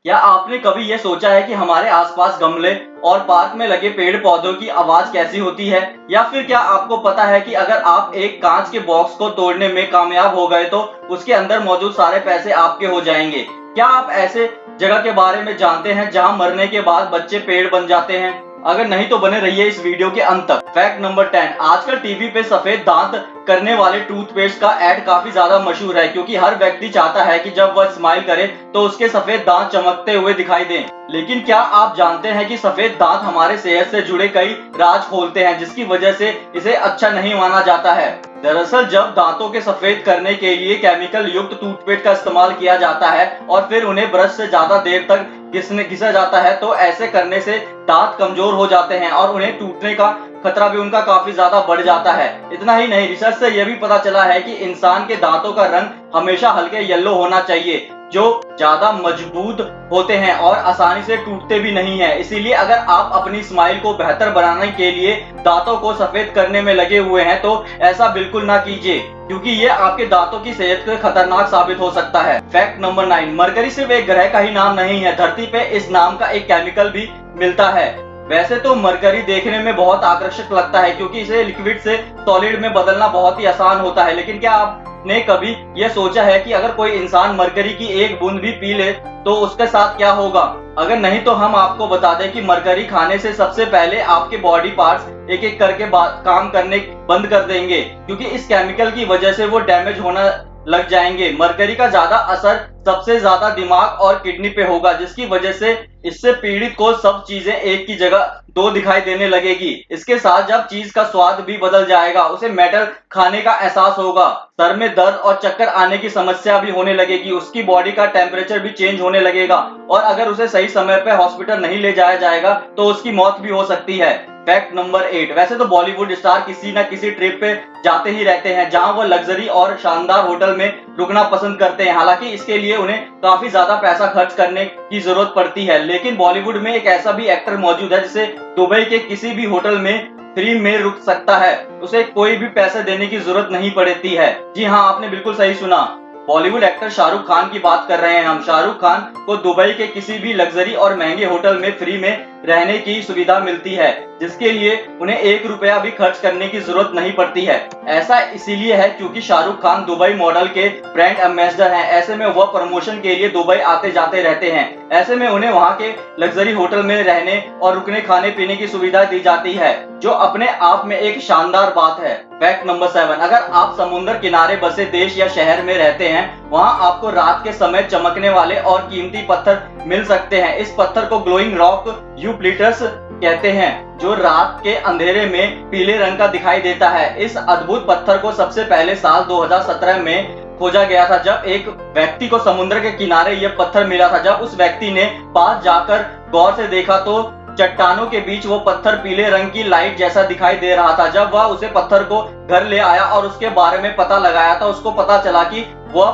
क्या आपने कभी ये सोचा है कि हमारे आसपास गमले और पार्क में लगे पेड़ पौधों की आवाज कैसी होती है? या फिर क्या आपको पता है कि अगर आप एक कांच के बॉक्स को तोड़ने में कामयाब हो गए तो उसके अंदर मौजूद सारे पैसे आपके हो जाएंगे? क्या आप ऐसे जगह के बारे में जानते हैं जहां मरने के बाद बच्चे पेड़ बन जाते हैं? अगर नहीं तो बने रहिए इस वीडियो के अंत तक। फैक्ट नंबर 10, आजकल टीवी पे सफेद दांत करने वाले टूथपेस्ट का एड काफी ज्यादा मशहूर है, क्योंकि हर व्यक्ति चाहता है कि जब वह स्माइल करे तो उसके सफेद दांत चमकते हुए दिखाई दें। लेकिन क्या आप जानते हैं कि सफेद दांत हमारे सेहत से जुड़े कई राज खोलते हैं, जिसकी वजह से इसे अच्छा नहीं माना जाता है। दरअसल जब दांतों के सफेद करने के लिए केमिकल युक्त टूथपेस्ट का इस्तेमाल किया जाता है और फिर उन्हें ब्रश से ज्यादा देर तक घिसा जाता है, तो ऐसे करने से दांत कमजोर हो जाते हैं और उन्हें टूटने का खतरा भी उनका काफी ज्यादा बढ़ जाता है। इतना ही नहीं, रिसर्च से यह भी पता चला है कि इंसान के दांतों का रंग हमेशा हल्के येलो होना चाहिए, जो ज्यादा मजबूत होते हैं और आसानी से टूटते भी नहीं है। इसीलिए अगर आप अपनी स्माइल को बेहतर बनाने के लिए दांतों को सफेद करने में लगे हुए हैं तो ऐसा बिल्कुल ना कीजिए, क्योंकि ये आपके दांतों की सेहत के खतरनाक साबित हो सकता है। फैक्ट नंबर 9, मरकरी सिर्फ एक ग्रह का ही नाम नहीं है, धरती पे इस नाम का एक केमिकल भी मिलता है। वैसे तो मरकरी देखने में बहुत आकर्षक लगता है, क्योंकि इसे लिक्विड से सॉलिड में बदलना बहुत ही आसान होता है। लेकिन क्या आपने कभी यह सोचा है कि अगर कोई इंसान मरकरी की एक बूंद भी पी ले तो उसके साथ क्या होगा? अगर नहीं तो हम आपको बता दें कि मरकरी खाने से सबसे पहले आपके बॉडी पार्ट्स एक एक करके काम करने बंद कर देंगे, क्योंकि इस केमिकल की वजह से वो डैमेज होना लग जाएंगे। मरकरी का ज्यादा असर सबसे ज्यादा दिमाग और किडनी पे होगा, जिसकी वजह से इससे पीड़ित को सब चीजें एक की जगह दो दिखाई देने लगेगी। इसके साथ जब चीज का स्वाद भी बदल जाएगा, उसे मेटल खाने का एहसास होगा, सर में दर्द और चक्कर आने की समस्या भी होने लगेगी, उसकी बॉडी का टेम्परेचर भी चेंज होने लगेगा और अगर उसे सही समय पे हॉस्पिटल नहीं ले जाया जाएगा तो उसकी मौत भी हो सकती है। फैक्ट नंबर 8, वैसे तो बॉलीवुड स्टार किसी ना किसी ट्रिप पे जाते ही रहते हैं, जहां वो लग्जरी और शानदार होटल में रुकना पसंद करते हैं। हालांकि इसके लिए उन्हें काफी ज्यादा पैसा खर्च करने की जरूरत पड़ती है, लेकिन बॉलीवुड में एक ऐसा भी एक्टर मौजूद है जिसे दुबई के किसी भी होटल में फ्री में रुक सकता है, उसे कोई भी पैसे देने की जरूरत नहीं पड़ती है। जी हाँ, आपने बिल्कुल सही सुना, बॉलीवुड एक्टर शाहरुख खान की बात कर रहे हैं हम। शाहरुख खान को दुबई के किसी भी लग्जरी और महंगे होटल में फ्री में रहने की सुविधा मिलती है, जिसके लिए उन्हें 1 रुपया भी खर्च करने की जरूरत नहीं पड़ती है। ऐसा इसीलिए है क्योंकि शाहरुख खान दुबई मॉडल के ब्रांड एम्बेसडर हैं। ऐसे में वह प्रमोशन के लिए दुबई आते जाते रहते हैं। ऐसे में उन्हें वहां के लग्जरी होटल में रहने और रुकने खाने पीने की सुविधा दी जाती है, जो अपने आप में एक शानदार बात है। फैक्ट नंबर 7, अगर आप समुद्र किनारे बसे देश या शहर में रहते हैं, वहां आपको रात के समय चमकने वाले और कीमती पत्थर मिल सकते हैं। इस पत्थर को ग्लोइंग रॉक यूप्लिटस कहते हैं, जो रात के अंधेरे में पीले रंग का दिखाई देता है। इस अद्भुत पत्थर को सबसे पहले साल 2017 में खोजा गया था, जब एक व्यक्ति को समुद्र के किनारे यह पत्थर मिला था। जब उस व्यक्ति ने पास जाकर गौर से देखा तो चट्टानों के बीच वो पत्थर पीले रंग की लाइट जैसा दिखाई दे रहा था। जब वह उसे पत्थर को घर ले आया और उसके बारे में पता लगाया, तो उसको पता चला कि वह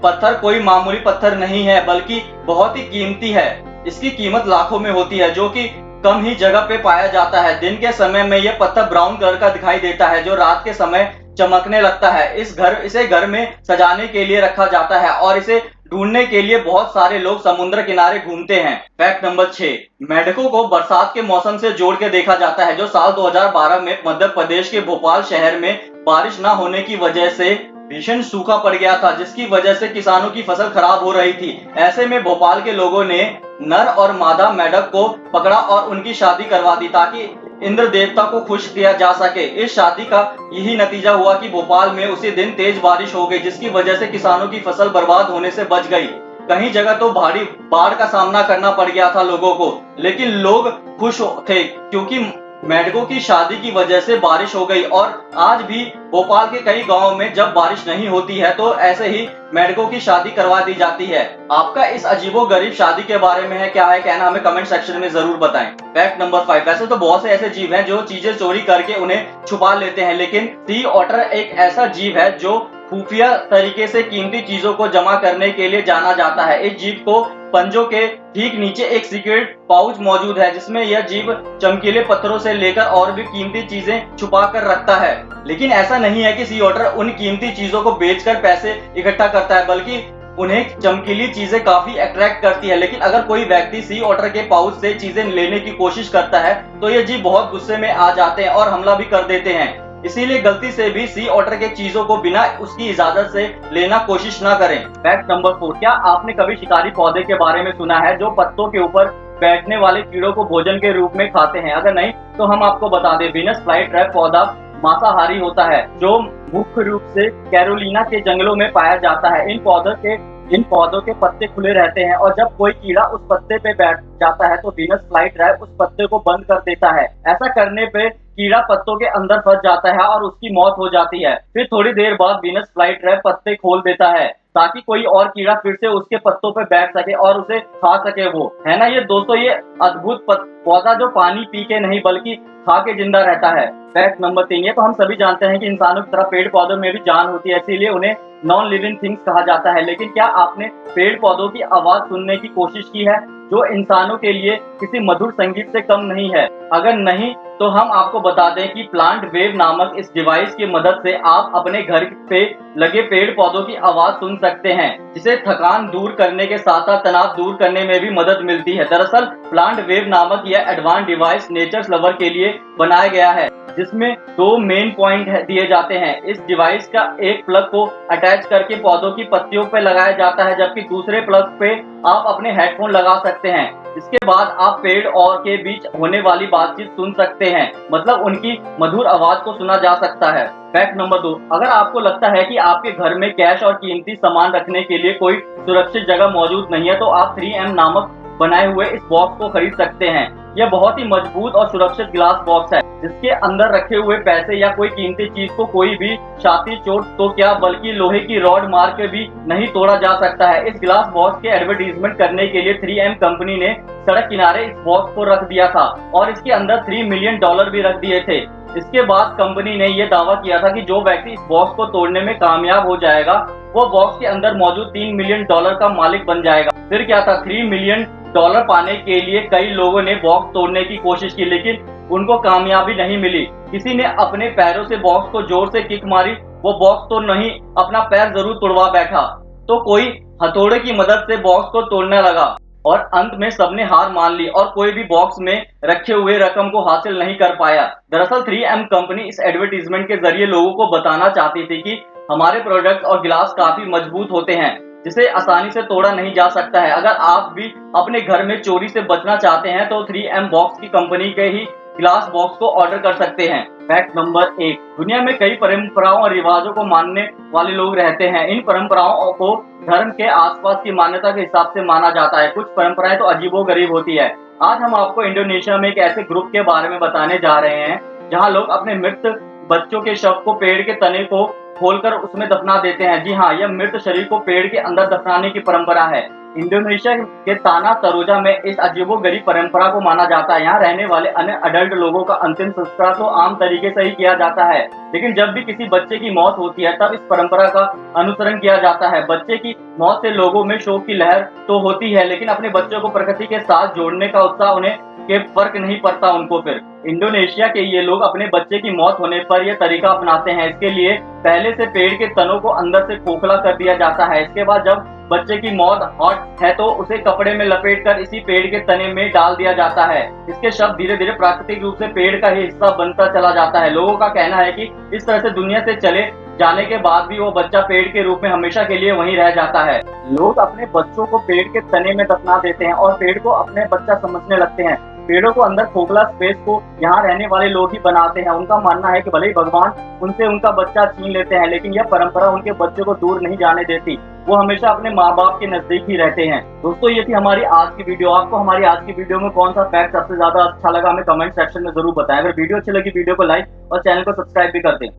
पत्थर कोई मामूली पत्थर नहीं है, बल्कि बहुत ही कीमती है। इसकी कीमत लाखों में होती है, जो कि कम ही जगह पे पाया जाता है। दिन के समय में यह पत्थर ब्राउन कलर का दिखाई देता है, जो रात के समय चमकने लगता है। इसे घर में सजाने के लिए रखा जाता है और इसे ढूंढने के लिए बहुत सारे लोग समुद्र किनारे घूमते हैं। फैक्ट नंबर 6, मेंढकों को बरसात के मौसम से जोड़ के देखा जाता है, जो साल 2012 में मध्य प्रदेश के भोपाल शहर में बारिश न होने की वजह से भीषण सूखा पड़ गया था, जिसकी वजह से किसानों की फसल खराब हो रही थी। ऐसे में भोपाल के लोगों ने नर और मादा मेंढक को पकड़ा और उनकी शादी करवा दी, ताकि इंद्र देवता को खुश किया जा सके। इस शादी का यही नतीजा हुआ कि भोपाल में उसी दिन तेज बारिश हो गई, जिसकी वजह से किसानों की फसल बर्बाद होने से बच गई। कहीं जगह तो भारी बाढ़ का सामना करना पड़ गया था लोगों को, लेकिन लोग खुश थे क्योंकि मेंढकों की शादी की वजह से बारिश हो गई। और आज भी भोपाल के कई गांवों में जब बारिश नहीं होती है तो ऐसे ही मेंढकों की शादी करवा दी जाती है। आपका इस अजीबोगरीब शादी के बारे में क्या है कहना, हमें कमेंट सेक्शन में जरूर बताएं। फैक्ट नंबर 5, वैसे तो बहुत से ऐसे जीव हैं जो चीजें चोरी करके उन्हें छुपा लेते हैं, लेकिन सी ऑटर एक ऐसा जीव है जो खुफिया तरीके से कीमती चीजों को जमा करने के लिए जाना जाता है। इस जीव को पंजों के ठीक नीचे एक सीक्रेट पाउच मौजूद है, जिसमें यह जीव चमकीले पत्थरों से लेकर और भी कीमती चीजें छुपा कर रखता है। लेकिन ऐसा नहीं है कि सी ऑटर उन कीमती चीजों को बेचकर पैसे इकट्ठा करता है, बल्कि उन्हें चमकीली चीजें काफी अट्रैक्ट करती है, लेकिन अगर कोई व्यक्ति सी ऑटर के पाउच से चीजें लेने की कोशिश करता है तो ये जीव बहुत गुस्से में आ जाते हैं और हमला भी कर देते हैं। इसीलिए गलती से भी सी ऑटर के चीजों को बिना उसकी इजाजत से लेना कोशिश ना करें। फैक्ट नंबर 4, क्या आपने कभी शिकारी पौधे के बारे में सुना है जो पत्तों के ऊपर बैठने वाले कीड़ों को भोजन के रूप में खाते हैं? अगर नहीं तो हम आपको बता दें, वीनस फ्लाई ट्रैप पौधा मांसाहारी होता है जो मुख्य रूप से कैरोलिना के जंगलों में पाया जाता है। इन पौधों के पत्ते खुले रहते हैं और जब कोई कीड़ा उस पत्ते पे बैठ जाता है तो वीनस फ्लाई ट्रैप उस पत्ते को बंद कर देता है। ऐसा करने पे कीड़ा पत्तों के अंदर फंस जाता है और उसकी मौत हो जाती है। फिर थोड़ी देर बाद वीनस फ्लाई ट्रैप पत्ते खोल देता है ताकि कोई और कीड़ा फिर से उसके पत्तों पे बैठ सके और उसे खा सके। वो है ना ये दोस्तों, ये अद्भुत पौधा जो पानी पी के नहीं बल्कि खा के जिंदा रहता है। फैक्ट नंबर 3, ये तो हम सभी जानते हैं कि इंसानों की तरह पेड़ पौधों में भी जान होती है, इसीलिए उन्हें नॉन लिविंग थिंग्स कहा जाता है। लेकिन क्या आपने पेड़ पौधों की आवाज सुनने की कोशिश की है जो इंसानों के लिए किसी मधुर संगीत से कम नहीं है? अगर नहीं तो हम आपको बता दें कि प्लांट वेव नामक इस डिवाइस की मदद से आप अपने घर पे लगे पेड़ पौधों की आवाज सुन सकते हैं, जिसे थकान दूर करने के साथ साथ तनाव दूर करने में भी मदद मिलती है। दरअसल प्लांट वेव नामक यह एडवांस डिवाइस नेचर्स लवर के लिए बनाया गया है, जिसमें 2 मेन पॉइंट दिए जाते हैं। इस डिवाइस का एक प्लग को अटैच करके पौधों की पत्तियों पर लगाया जाता है, जबकि दूसरे प्लग पे आप अपने हेडफोन लगा सकते हैं। इसके बाद आप पेड़ और के बीच होने वाली बातचीत सुन सकते हैं, मतलब उनकी मधुर आवाज को सुना जा सकता है। फैक्ट नंबर 2, अगर आपको लगता है कि आपके घर में कैश और कीमती सामान रखने के लिए कोई सुरक्षित जगह मौजूद नहीं है तो आप 3M नामक बनाए हुए इस बॉक्स को खरीद सकते हैं। यह बहुत ही मजबूत और सुरक्षित ग्लास बॉक्स है, जिसके अंदर रखे हुए पैसे या कोई कीमती चीज को कोई भी छाती चोट तो क्या बल्कि लोहे की रॉड मार के भी नहीं तोड़ा जा सकता है। इस ग्लास बॉक्स के एडवर्टीजमेंट करने के लिए 3M कंपनी ने सड़क किनारे इस बॉक्स को रख दिया था और इसके अंदर $3 मिलियन भी रख दिए थे। इसके बाद कंपनी ने यह दावा किया था कि जो व्यक्ति इस बॉक्स को तोड़ने में कामयाब हो जाएगा वो बॉक्स के अंदर मौजूद $3 मिलियन का मालिक बन जाएगा। फिर क्या था, $3 मिलियन पाने के लिए कई लोगों ने बॉक्स तोड़ने की कोशिश की, लेकिन उनको कामयाबी नहीं मिली। किसी ने अपने पैरों से बॉक्स को जोर से किक मारी, वो बॉक्स तो नहीं, अपना पैर जरूर तोड़वा बैठा। तो कोई हथौड़े की मदद से बॉक्स को तोड़ने लगा और अंत में सबने हार मान ली और कोई भी बॉक्स में रखे हुए रकम को हासिल नहीं कर पाया। दरअसल 3M कंपनी इस एडवर्टीजमेंट के जरिए लोगों को बताना चाहती थी कि हमारे प्रोडक्ट्स और गिलास काफी मजबूत होते हैं, जिसे आसानी से तोड़ा नहीं जा सकता है। अगर आप भी अपने घर में चोरी से बचना चाहते हैं तो 3M बॉक्स की कंपनी के ही ग्लास बॉक्स को ऑर्डर कर सकते हैं। फैक्ट नंबर 1, दुनिया में कई परंपराओं और रिवाजों को मानने वाले लोग रहते हैं। इन परंपराओं को धर्म के आसपास की मान्यता के हिसाब से माना जाता है। कुछ परंपराएं तो अजीबोगरीब होती है। आज हम आपको इंडोनेशिया में एक ऐसे ग्रुप के बारे में बताने जा रहे हैं जहां लोग अपने मृत बच्चों के शव को पेड़ के तने को खोलकर उसमें दफना देते हैं। जी हाँ, यह मृत शरीर को पेड़ के अंदर दफनाने की परंपरा है। इंडोनेशिया के ताना तरोजा में इस अजीबोगरीब परंपरा को माना जाता है। यहाँ रहने वाले अन्य अडल्ट लोगों का अंतिम संस्कार तो आम तरीके से ही किया जाता है, लेकिन जब भी किसी बच्चे की मौत होती है तब इस परंपरा का अनुसरण किया जाता है। बच्चे की मौत से लोगों में शोक की लहर तो होती है, लेकिन अपने बच्चों को प्रकृति के साथ जोड़ने का उत्साह उन्हें के फर्क नहीं पड़ता उनको। फिर इंडोनेशिया के ये लोग अपने बच्चे की मौत होने पर यह तरीका अपनाते हैं। इसके लिए पहले से पेड़ के तनों को अंदर से खोखला कर दिया जाता है। इसके बाद जब बच्चे की मौत हॉट है तो उसे कपड़े में लपेटकर इसी पेड़ के तने में डाल दिया जाता है। इसके शव धीरे धीरे प्राकृतिक रूप से पेड़ का ही हिस्सा बनता चला जाता है। लोगों का कहना है कि इस तरह से दुनिया से चले जाने के बाद भी वो बच्चा पेड़ के रूप में हमेशा के लिए वहीं रह जाता है। लोग अपने बच्चों को पेड़ के तने में दफना देते हैं और पेड़ को अपने बच्चा समझने लगते हैं। पेड़ों को अंदर खोखला स्पेस को यहाँ रहने वाले लोग ही बनाते हैं। उनका मानना है कि भले ही भगवान उनसे उनका बच्चा छीन लेते हैं, लेकिन यह परंपरा उनके बच्चों को दूर नहीं जाने देती। वो हमेशा अपने माँ बाप के नजदीक ही रहते हैं। दोस्तों, ये थी हमारी आज की वीडियो। आपको हमारी आज की वीडियो में कौन सा फैक्ट सबसे ज्यादा अच्छा लगा हमें कमेंट सेक्शन में जरूर बताएं। अगर वीडियो अच्छी लगी वीडियो को लाइक और चैनल को सब्सक्राइब भी कर दें।